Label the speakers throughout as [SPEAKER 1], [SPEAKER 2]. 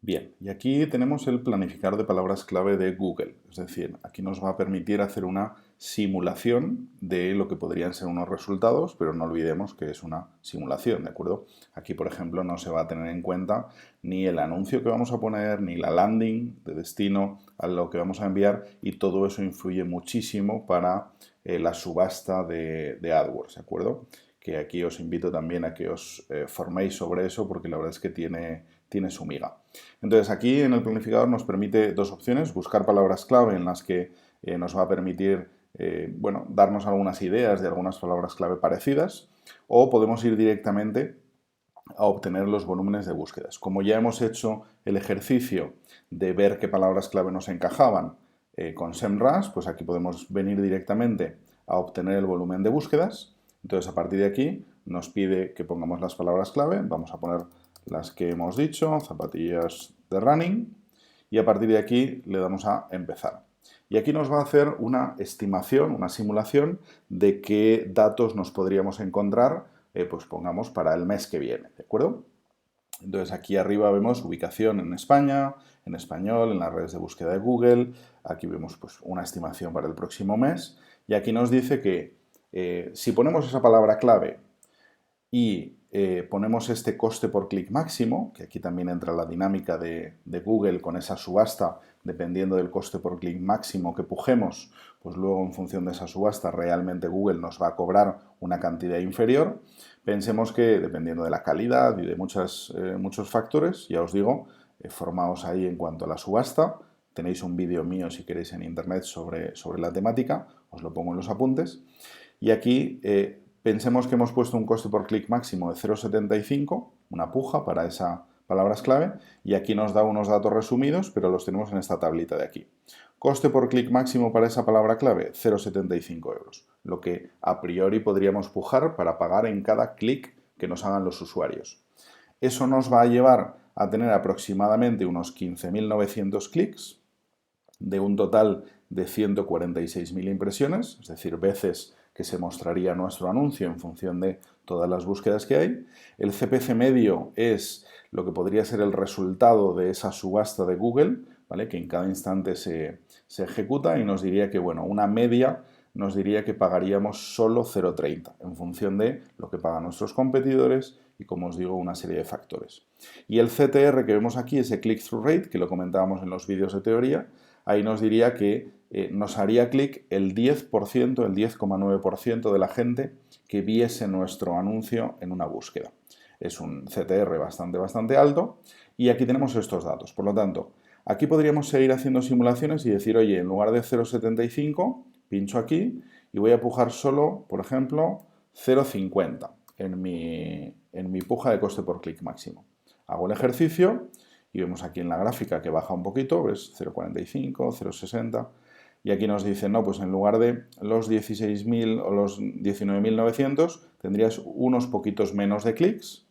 [SPEAKER 1] Bien, y aquí tenemos el planificador de palabras clave de Google, es decir, aquí nos va a permitir hacer una simulación de lo que podrían ser unos resultados, pero no olvidemos que es una simulación, ¿de acuerdo? Aquí, por ejemplo, no se va a tener en cuenta ni el anuncio que vamos a poner, ni la landing de destino a lo que vamos a enviar, y todo eso influye muchísimo para la subasta de AdWords, ¿de acuerdo? Que aquí os invito también a que os forméis sobre eso porque la verdad es que tiene su miga. Entonces aquí en el planificador nos permite dos opciones, buscar palabras clave en las que nos va a permitir bueno, darnos algunas ideas de algunas palabras clave parecidas, o podemos ir directamente a obtener los volúmenes de búsquedas. Como ya hemos hecho el ejercicio de ver qué palabras clave nos encajaban con SEMrush, pues aquí podemos venir directamente a obtener el volumen de búsquedas. Entonces a partir de aquí nos pide que pongamos las palabras clave, vamos a poner las que hemos dicho, zapatillas de running, y a partir de aquí le damos a empezar. Y aquí nos va a hacer una estimación, una simulación de qué datos nos podríamos encontrar, pues pongamos para el mes que viene, ¿de acuerdo? Entonces aquí arriba vemos ubicación en España, en español, en las redes de búsqueda de Google, aquí vemos pues una estimación para el próximo mes, y aquí nos dice que si ponemos esa palabra clave y ponemos este coste por clic máximo, que aquí también entra la dinámica de Google con esa subasta, dependiendo del coste por clic máximo que pujemos, pues luego en función de esa subasta realmente Google nos va a cobrar una cantidad inferior. Pensemos que dependiendo de la calidad y de muchos factores, ya os digo, formaos ahí en cuanto a la subasta. Tenéis un vídeo mío si queréis en internet sobre la temática, os lo pongo en los apuntes. Y aquí pensemos que hemos puesto un coste por clic máximo de 0,75, una puja para esas palabras clave, y aquí nos da unos datos resumidos, pero los tenemos en esta tablita de aquí. Coste por clic máximo para esa palabra clave, 0,75 euros, lo que a priori podríamos pujar para pagar en cada clic que nos hagan los usuarios. Eso nos va a llevar a tener aproximadamente unos 15.900 clics, de un total de 146.000 impresiones, es decir, veces que se mostraría nuestro anuncio en función de todas las búsquedas que hay. El CPC medio es lo que podría ser el resultado de esa subasta de Google, ¿vale? Que en cada instante se ejecuta, y nos diría que, bueno, una media nos diría que pagaríamos solo 0,30 en función de lo que pagan nuestros competidores y, como os digo, una serie de factores. Y el CTR que vemos aquí, ese click-through rate, que lo comentábamos en los vídeos de teoría, ahí nos diría que nos haría clic el 10%, el 10,9% de la gente que viese nuestro anuncio en una búsqueda. Es un CTR bastante alto, y aquí tenemos estos datos. Por lo tanto, aquí podríamos seguir haciendo simulaciones y decir, oye, en lugar de 0,75, pincho aquí y voy a pujar solo, por ejemplo, 0,50 en mi puja de coste por clic máximo. Hago el ejercicio y vemos aquí en la gráfica que baja un poquito, ves 0,45, 0,60, y aquí nos dicen, no, pues en lugar de los 16.000 o los 19.900 tendrías unos poquitos menos de clics,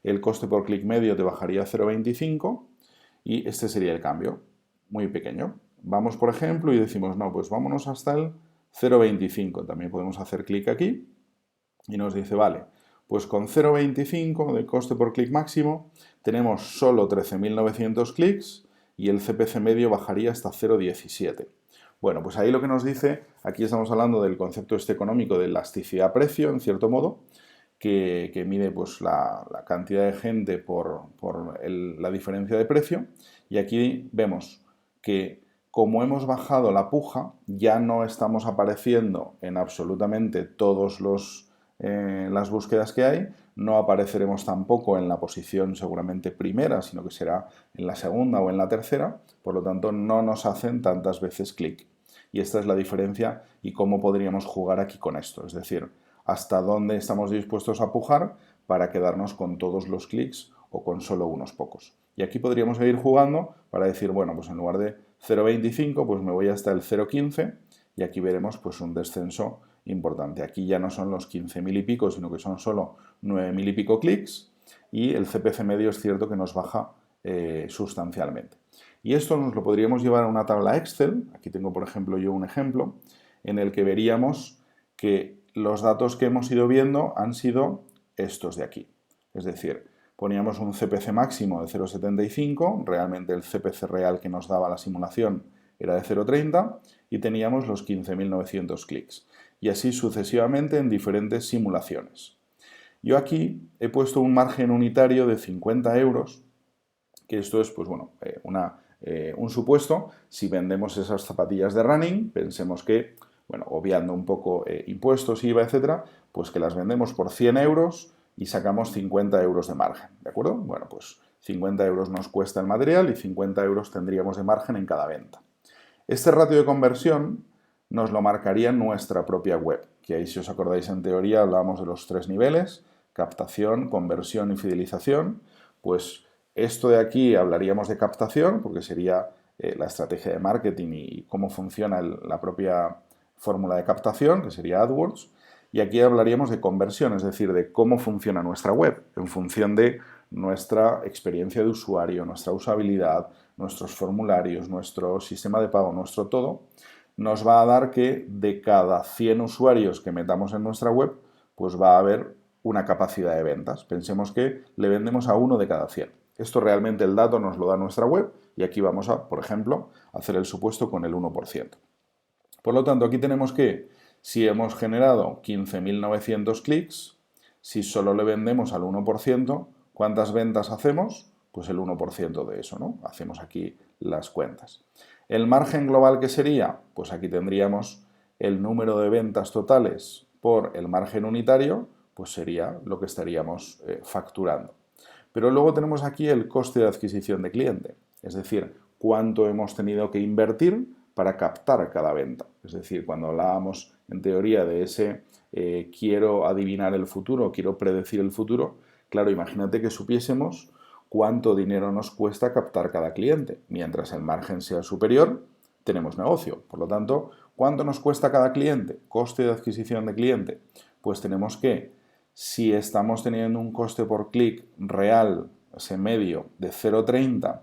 [SPEAKER 1] el coste por clic medio te bajaría a 0,25 y este sería el cambio, muy pequeño. Vamos, por ejemplo, y decimos, no, pues vámonos hasta el 0,25, también podemos hacer clic aquí y nos dice, vale, pues con 0,25 de coste por clic máximo tenemos solo 13.900 clics y el CPC medio bajaría hasta 0,17. Bueno, pues ahí lo que nos dice, aquí estamos hablando del concepto este económico de elasticidad-precio, en cierto modo, que mide pues, la cantidad de gente por la diferencia de precio, y aquí vemos que como hemos bajado la puja, ya no estamos apareciendo en absolutamente todos las búsquedas que hay, no apareceremos tampoco en la posición seguramente primera, sino que será en la segunda o en la tercera, por lo tanto no nos hacen tantas veces clic. Y esta es la diferencia y cómo podríamos jugar aquí con esto, es decir, hasta dónde estamos dispuestos a pujar para quedarnos con todos los clics o con solo unos pocos. Y aquí podríamos seguir jugando para decir, bueno, pues en lugar de 0,25, pues me voy hasta el 0,15 y aquí veremos pues un descenso importante. Aquí ya no son los 15.000 y pico, sino que son solo 9.000 y pico clics, y el CPC medio es cierto que nos baja sustancialmente. Y esto nos lo podríamos llevar a una tabla Excel. Aquí tengo, por ejemplo, yo un ejemplo en el que veríamos que los datos que hemos ido viendo han sido estos de aquí. Es decir, poníamos un CPC máximo de 0,75, realmente el CPC real que nos daba la simulación era de 0,30 y teníamos los 15.900 clics. Y así sucesivamente en diferentes simulaciones. Yo aquí he puesto un margen unitario de 50 euros, que esto es, pues bueno, un supuesto. Si vendemos esas zapatillas de running, pensemos que, bueno, obviando un poco impuestos, IVA, etcétera, pues que las vendemos por 100 euros y sacamos 50 euros de margen, ¿de acuerdo? Bueno, pues 50 euros nos cuesta el material y 50 euros tendríamos de margen en cada venta. Este ratio de conversión nos lo marcaría nuestra propia web, que ahí, si os acordáis, en teoría hablábamos de los 3 niveles: captación, conversión y fidelización. Pues esto de aquí hablaríamos de captación, porque sería la estrategia de marketing y cómo funciona la propia fórmula de captación, que sería AdWords. Y aquí hablaríamos de conversión, es decir, de cómo funciona nuestra web, en función de nuestra experiencia de usuario, nuestra usabilidad, nuestros formularios, nuestro sistema de pago, nuestro todo. Nos va a dar que de cada 100 usuarios que metamos en nuestra web, pues va a haber una capacidad de ventas. Pensemos que le vendemos a 1 de cada 100. Esto realmente el dato nos lo da nuestra web y aquí vamos a, por ejemplo, hacer el supuesto con el 1%. Por lo tanto, aquí tenemos que, si hemos generado 15.900 clics, si solo le vendemos al 1%, ¿cuántas ventas hacemos? Pues el 1% de eso, ¿no? Hacemos aquí las cuentas. ¿El margen global qué sería? Pues aquí tendríamos el número de ventas totales por el margen unitario, pues sería lo que estaríamos facturando. Pero luego tenemos aquí el coste de adquisición de cliente, es decir, cuánto hemos tenido que invertir para captar cada venta. Es decir, cuando hablábamos en teoría de ese quiero adivinar el futuro, quiero predecir el futuro, claro, imagínate que supiésemos cuánto dinero nos cuesta captar cada cliente. Mientras el margen sea superior, tenemos negocio. Por lo tanto, ¿cuánto nos cuesta cada cliente? Coste de adquisición de cliente. Pues tenemos que, si estamos teniendo un coste por clic real, ese medio, de 0,30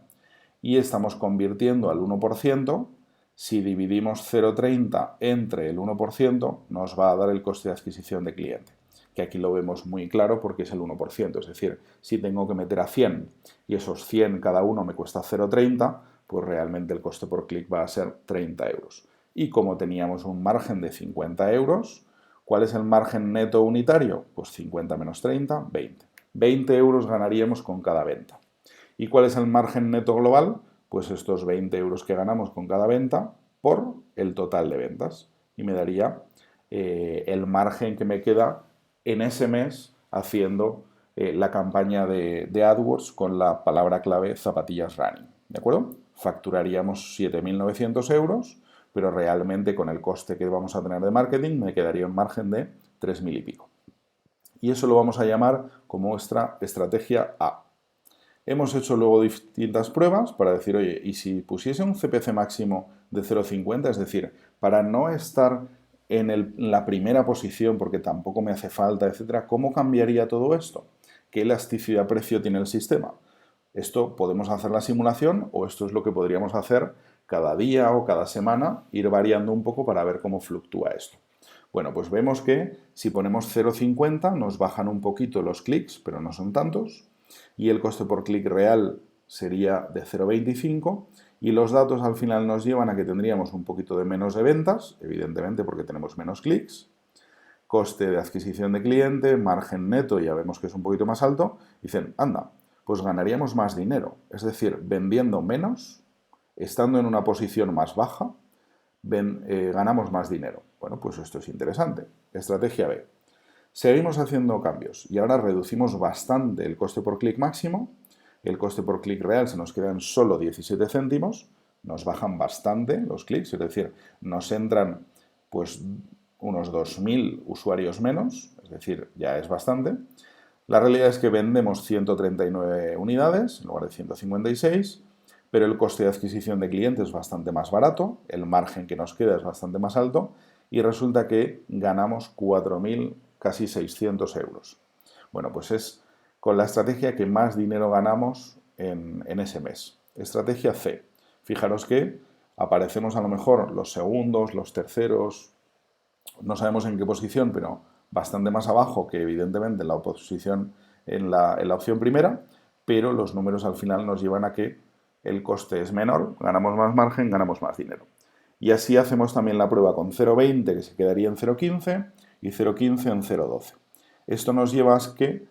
[SPEAKER 1] y estamos convirtiendo al 1%, si dividimos 0,30 entre el 1%, nos va a dar el coste de adquisición de cliente, que aquí lo vemos muy claro porque es el 1%. Es decir, si tengo que meter a 100 y esos 100 cada uno me cuesta 0,30, pues realmente el coste por clic va a ser 30 euros. Y como teníamos un margen de 50 euros, ¿cuál es el margen neto unitario? Pues 50 menos 30, 20. 20 euros ganaríamos con cada venta. ¿Y cuál es el margen neto global? Pues estos 20 euros que ganamos con cada venta por el total de ventas. Y me daría el margen que me queda en ese mes haciendo la campaña de AdWords con la palabra clave zapatillas running. ¿De acuerdo? Facturaríamos 7.900 euros, pero realmente con el coste que vamos a tener de marketing me quedaría un margen de 3.000 y pico. Y eso lo vamos a llamar como nuestra estrategia A. Hemos hecho luego distintas pruebas para decir, oye, ¿y si pusiese un CPC máximo de 0,50? Es decir, para no estar en la primera posición porque tampoco me hace falta, etcétera, ¿cómo cambiaría todo esto? ¿Qué elasticidad precio tiene el sistema? Esto podemos hacer la simulación o esto es lo que podríamos hacer cada día o cada semana, ir variando un poco para ver cómo fluctúa esto. Bueno, pues vemos que si ponemos 0,50 nos bajan un poquito los clics, pero no son tantos, y el coste por clic real sería de 0,25 y los datos al final nos llevan a que tendríamos un poquito de menos de ventas, evidentemente porque tenemos menos clics, coste de adquisición de cliente, margen neto, ya vemos que es un poquito más alto, dicen, anda, pues ganaríamos más dinero, es decir, vendiendo menos, estando en una posición más baja, ganamos más dinero. Bueno, pues esto es interesante. Estrategia B. Seguimos haciendo cambios y ahora reducimos bastante el coste por clic máximo, el coste por clic real se nos queda en solo 17 céntimos, nos bajan bastante los clics, es decir, nos entran pues unos 2.000 usuarios menos, es decir, ya es bastante. La realidad es que vendemos 139 unidades en lugar de 156, pero el coste de adquisición de clientes es bastante más barato, el margen que nos queda es bastante más alto y resulta que ganamos 4.000 casi 600 euros. Bueno, pues es con la estrategia que más dinero ganamos en ese mes. Estrategia C. Fijaros que aparecemos a lo mejor los segundos, los terceros, no sabemos en qué posición, pero bastante más abajo que evidentemente la posición en la opción primera, pero los números al final nos llevan a que el coste es menor, ganamos más margen, ganamos más dinero. Y así hacemos también la prueba con 0,20 que se quedaría en 0,15 y 0,15 en 0,12. Esto nos lleva a que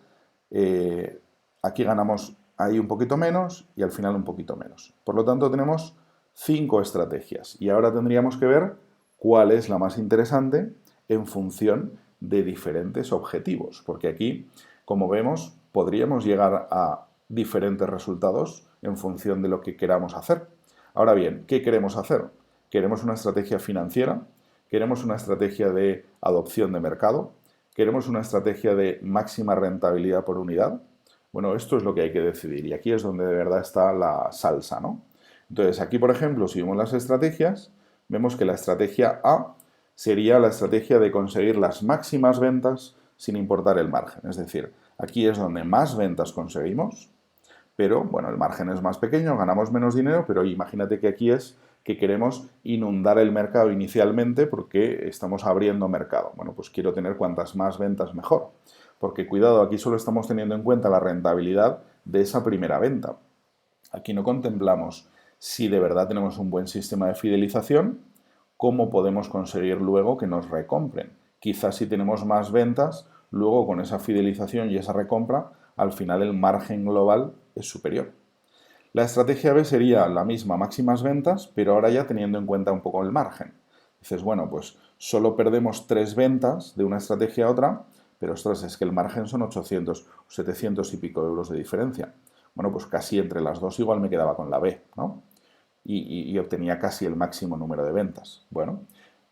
[SPEAKER 1] aquí ganamos ahí un poquito menos y al final un poquito menos. Por lo tanto tenemos 5 estrategias y ahora tendríamos que ver cuál es la más interesante en función de diferentes objetivos, porque aquí, como vemos, podríamos llegar a diferentes resultados en función de lo que queramos hacer. Ahora bien, ¿qué queremos hacer? ¿Queremos una estrategia financiera? ¿Queremos una estrategia de adopción de mercado? ¿Queremos una estrategia de máxima rentabilidad por unidad? Bueno, esto es lo que hay que decidir y aquí es donde de verdad está la salsa, ¿no? Entonces, aquí, por ejemplo, si vemos las estrategias, vemos que la estrategia A sería la estrategia de conseguir las máximas ventas sin importar el margen. Es decir, aquí es donde más ventas conseguimos, pero bueno, el margen es más pequeño, ganamos menos dinero, pero imagínate que aquí es que queremos inundar el mercado inicialmente porque estamos abriendo mercado. Bueno, pues quiero tener cuantas más ventas mejor, porque cuidado, aquí solo estamos teniendo en cuenta la rentabilidad de esa primera venta. Aquí no contemplamos si de verdad tenemos un buen sistema de fidelización, cómo podemos conseguir luego que nos recompren. Quizás si tenemos más ventas, luego con esa fidelización y esa recompra, al final el margen global es superior. La estrategia B sería la misma, máximas ventas, pero ahora ya teniendo en cuenta un poco el margen. Dices, bueno, pues solo perdemos 3 ventas de una estrategia a otra, pero ostras, es que el margen son 800 o 700 y pico euros de diferencia. Bueno, pues casi entre las dos igual me quedaba con la B, ¿no? Y obtenía casi el máximo número de ventas. Bueno,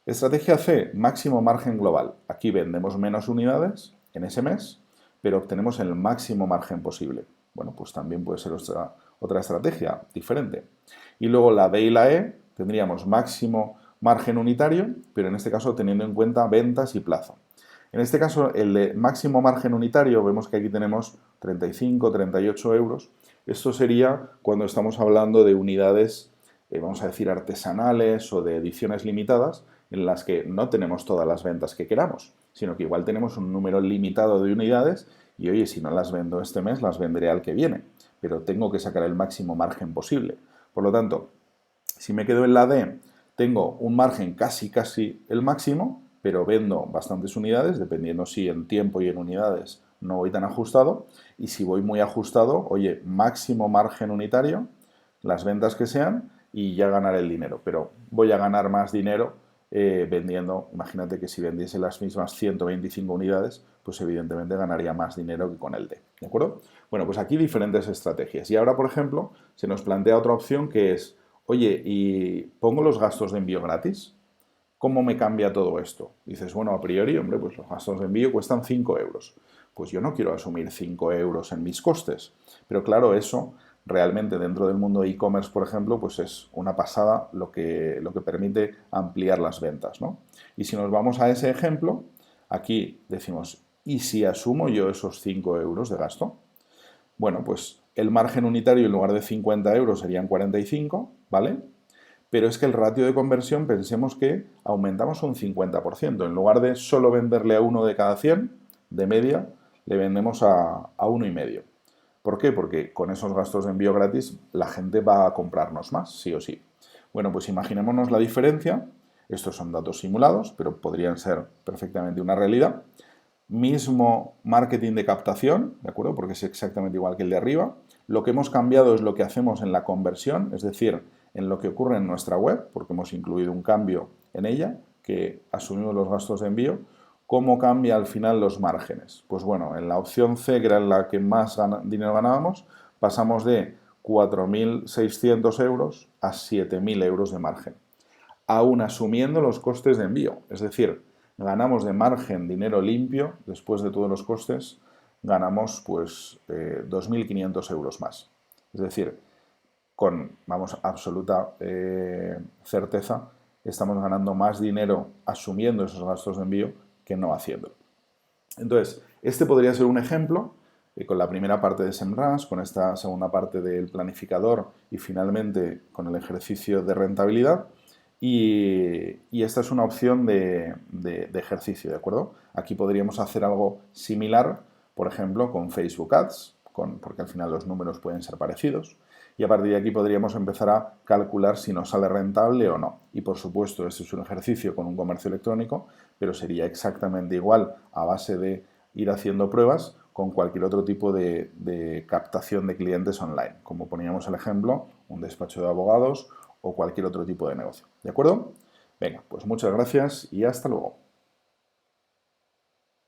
[SPEAKER 1] estrategia C, máximo margen global. Aquí vendemos menos unidades en ese mes, pero obtenemos el máximo margen posible. Bueno, pues también puede ser otra estrategia diferente. Y luego la D y la E tendríamos máximo margen unitario, pero en este caso teniendo en cuenta ventas y plazo. En este caso, el de máximo margen unitario, vemos que aquí tenemos 35, 38 euros. Esto sería cuando estamos hablando de unidades, vamos a decir, artesanales o de ediciones limitadas, en las que no tenemos todas las ventas que queramos, sino que igual tenemos un número limitado de unidades y, oye, si no las vendo este mes, las vendré al que viene, pero tengo que sacar el máximo margen posible. Por lo tanto, si me quedo en la D, tengo un margen casi el máximo, pero vendo bastantes unidades, dependiendo si en tiempo y en unidades no voy tan ajustado. Y si voy muy ajustado, oye, máximo margen unitario, las ventas que sean, y ya ganaré el dinero. Pero voy a ganar más dinero vendiendo, imagínate que si vendiese las mismas 125 unidades, pues evidentemente ganaría más dinero que con el D. ¿De acuerdo? Bueno, pues aquí diferentes estrategias. Y ahora, por ejemplo, se nos plantea otra opción que es, oye, ¿y pongo los gastos de envío gratis? ¿Cómo me cambia todo esto? Dices, bueno, a priori, hombre, pues los gastos de envío cuestan 5 euros. Pues yo no quiero asumir 5 euros en mis costes. Pero claro, eso realmente dentro del mundo de e-commerce, por ejemplo, pues es una pasada lo que permite ampliar las ventas, ¿no? Y si nos vamos a ese ejemplo, aquí decimos, ¿y si asumo yo esos 5 euros de gasto? Bueno, pues el margen unitario en lugar de 50 euros serían 45, ¿vale? Pero es que el ratio de conversión pensemos que aumentamos un 50%. En lugar de solo venderle a uno de cada 100, de media, le vendemos a 1,5. ¿Por qué? Porque con esos gastos de envío gratis la gente va a comprarnos más, sí o sí. Bueno, pues imaginémonos la diferencia. Estos son datos simulados, pero podrían ser perfectamente una realidad. Mismo marketing de captación, ¿de acuerdo? Porque es exactamente igual que el de arriba. Lo que hemos cambiado es lo que hacemos en la conversión, es decir, en lo que ocurre en nuestra web, porque hemos incluido un cambio en ella, que asumimos los gastos de envío. ¿Cómo cambia al final los márgenes? Pues bueno, en la opción C, que era en la que más dinero ganábamos, pasamos de 4.600 euros a 7.000 euros de margen, aún asumiendo los costes de envío. Es decir, ganamos de margen dinero limpio, después de todos los costes, ganamos pues 2.500 euros más. Es decir, con, vamos, absoluta certeza, estamos ganando más dinero asumiendo esos gastos de envío que no haciéndolo. Entonces, este podría ser un ejemplo con la primera parte de SEMrush, con esta segunda parte del planificador y finalmente con el ejercicio de rentabilidad. Y esta es una opción de ejercicio, ¿de acuerdo? Aquí podríamos hacer algo similar, por ejemplo, con Facebook Ads, porque al final los números pueden ser parecidos. Y a partir de aquí podríamos empezar a calcular si nos sale rentable o no. Y por supuesto, este es un ejercicio con un comercio electrónico, pero sería exactamente igual a base de ir haciendo pruebas con cualquier otro tipo de captación de clientes online, como poníamos el ejemplo, un despacho de abogados o cualquier otro tipo de negocio. ¿De acuerdo? Venga, pues muchas gracias y hasta luego.